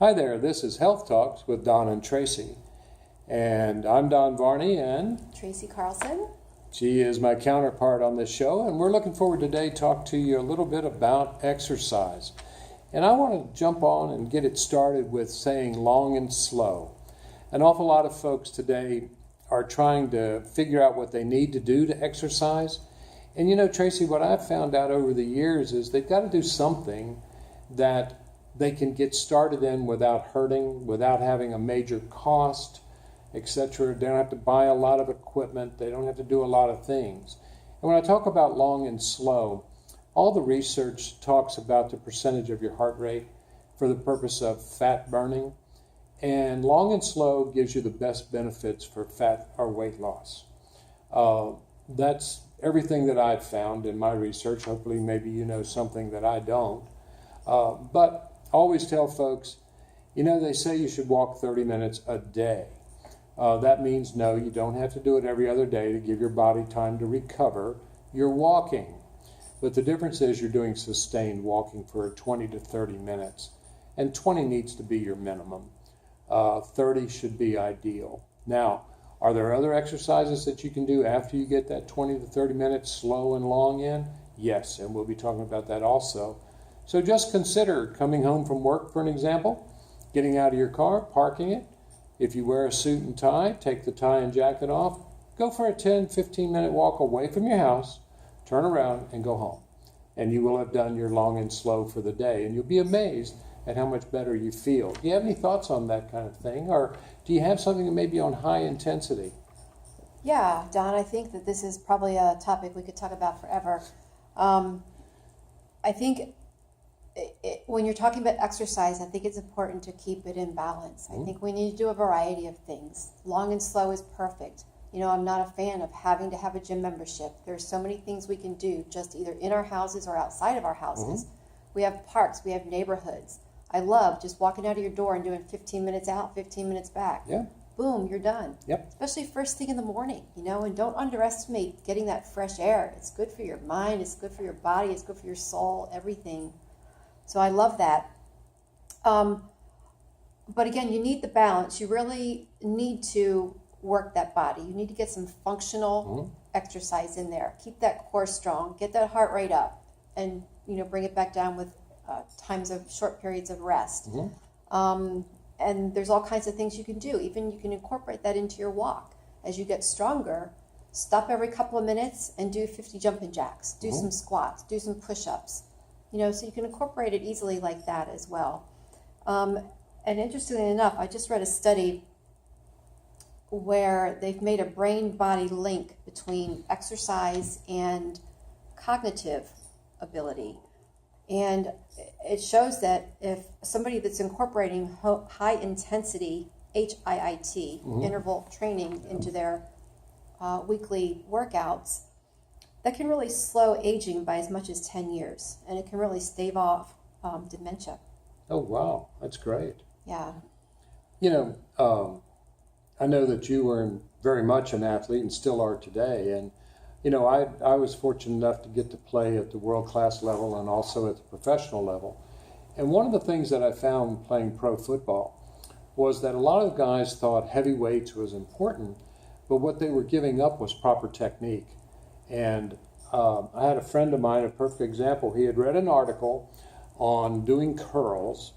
Hi there, this is Health Talks with Don and Tracy. And I'm Don Varney, and Tracy Carlson. She is my counterpart on this show, and we're looking forward today to talk to you a little bit about exercise. And I want to jump on and get it started with saying long and slow. An awful lot of folks today are trying to figure out what they need to do to exercise. And you know, Tracy, what I've found out over the years is they've got to do something that they can get started in without hurting, without having a major cost, etc. They don't have to buy a lot of equipment. They don't have to do a lot of things. And when I talk about long and slow, all the research talks about the percentage of your heart rate for the purpose of fat burning. And long and slow gives you the best benefits for fat or weight loss. That's everything that I've found in my research. Hopefully, maybe you know something that I don't. But I always tell folks, you know, they say you should walk 30 minutes a day. That means no, you don't have to do it every other day to give your body time to recover. You're walking. But the difference is you're doing sustained walking for 20 to 30 minutes. And 20 needs to be your minimum. 30 should be ideal. Now, are there other exercises that you can do after you get that 20 to 30 minutes slow and long in? Yes, and we'll be talking about that also. So just consider coming home from work, for an example, getting out of your car, parking it. If you wear a suit and tie, take the tie and jacket off, go for a 10, 15-minute walk away from your house, turn around and go home. And you will have done your long and slow for the day, and you'll be amazed at how much better you feel. Do you have any thoughts on that kind of thing? Or do you have something that may be on high intensity? Yeah, Don, I think that this is probably a topic we could talk about forever. I think when you're talking about exercise, I think it's important to keep it in balance. I think we need to do a variety of things. Long and slow is perfect. You know, I'm not a fan of having to have a gym membership. There's so many things we can do just either in our houses or outside of our houses. We have parks, we have neighborhoods. I love just walking out of your door and doing 15 minutes out, 15 minutes back. Yeah. Boom, you're done. Yep. Especially first thing in the morning, you know, and don't underestimate getting that fresh air. It's good for your mind, it's good for your body, it's good for your soul, everything. So I love that. But again, you need the balance. You really need to work that body. You need to get some functional exercise in there. Keep that core strong. Get that heart rate up, and you know, bring it back down with times of short periods of rest. And there's all kinds of things you can do. Even you can incorporate that into your walk. As you get stronger, stop every couple of minutes and do 50 jumping jacks. Do some squats. Do some push-ups. You know, so you can incorporate it easily like that as well. And interestingly enough, I just read a study where they've made a brain-body link between exercise and cognitive ability. And it shows that if somebody that's incorporating high-intensity, HIIT, interval training into their weekly workouts, that can really slow aging by as much as 10 years. And it can really stave off dementia. Oh, wow. That's great. Yeah. You know, I know that you were very much an athlete and still are today. And, you know, I was fortunate enough to get to play at the world-class level and also at the professional level. And one of the things that I found playing pro football was that a lot of guys thought heavy weights was important, but what they were giving up was proper technique. And I had a friend of mine, a perfect example. He had read an article on doing curls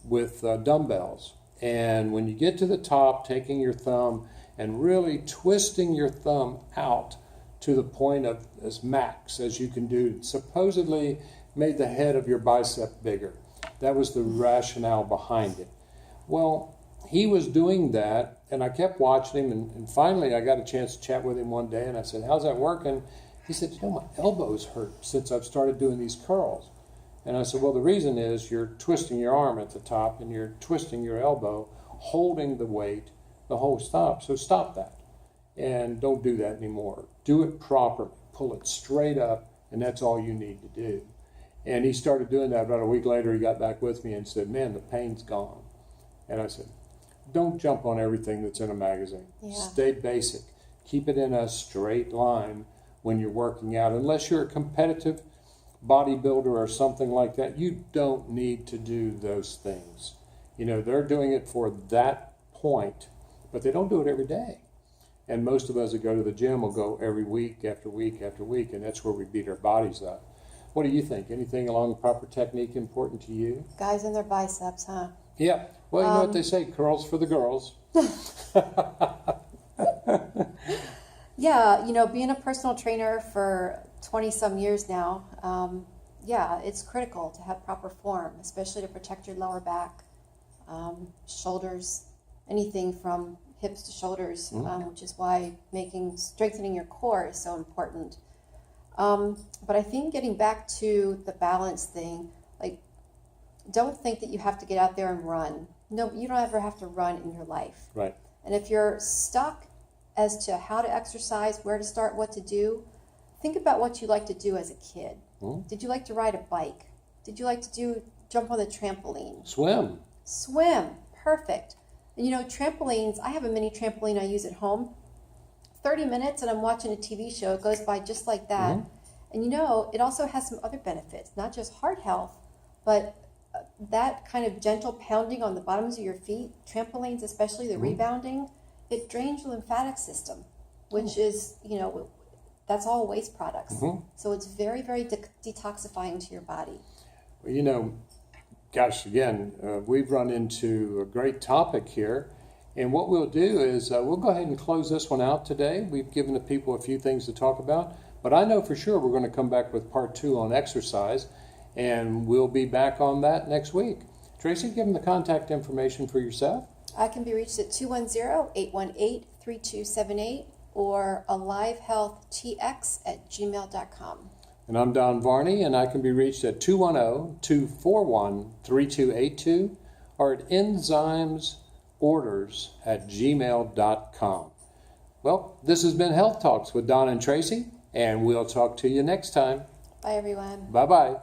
with dumbbells. And when you get to the top, taking your thumb and really twisting your thumb out to the point of as max as you can do, supposedly made the head of your bicep bigger. That was the rationale behind it. Well, he was doing that, and I kept watching him, and finally I got a chance to chat with him one day, and I said, how's that working? He said, you know, my elbows hurt since I've started doing these curls. And I said, well, the reason is you're twisting your arm at the top, and you're twisting your elbow, holding the weight the whole stop. So stop that, and don't do that anymore. Do it properly. Pull it straight up, and that's all you need to do. And he started doing that. About a week later, he got back with me and said, man, the pain's gone. And I said, don't jump on everything that's in a magazine. Yeah. Stay basic. Keep it in a straight line when you're working out. Unless you're a competitive bodybuilder or something like that, you don't need to do those things. You know, they're doing it for that point, but they don't do it every day. And most of us that go to the gym will go every week after week after week, and that's where we beat our bodies up. What do you think? Anything along the proper technique important to you? Guys and their biceps, huh? Yeah. Well, you know what they say, curls for the girls. Yeah, you know, being a personal trainer for 20 some years now, yeah, it's critical to have proper form, especially to protect your lower back, shoulders, anything from hips to shoulders, which is why strengthening your core is so important. But I think getting back to the balance thing, like, don't think that you have to get out there and run. No, you don't ever have to run in your life. Right. And if you're stuck as to how to exercise, where to start, what to do, think about what you like to do as a kid. Did you like to ride a bike? Did you like to jump on the trampoline? Swim. Perfect. And you know, trampolines, I have a mini trampoline I use at home. 30 minutes and I'm watching a TV show. It goes by just like that. And you know, it also has some other benefits, not just heart health, but that kind of gentle pounding on the bottoms of your feet, trampolines, especially the rebounding, it drains your lymphatic system, which is, you know, that's all waste products. So it's very, very detoxifying to your body. Well, you know, gosh, again, we've run into a great topic here. And what we'll do is we'll go ahead and close this one out today. We've given the people a few things to talk about. But I know for sure we're going to come back with part 2 on exercise. And we'll be back on that next week. Tracy, give them the contact information for yourself. I can be reached at 210-818-3278 or alivehealthtx@gmail.com. And I'm Don Varney, and I can be reached at 210-241-3282 or at enzymesorders@gmail.com. Well, this has been Health Talks with Don and Tracy, and we'll talk to you next time. Bye, everyone. Bye-bye.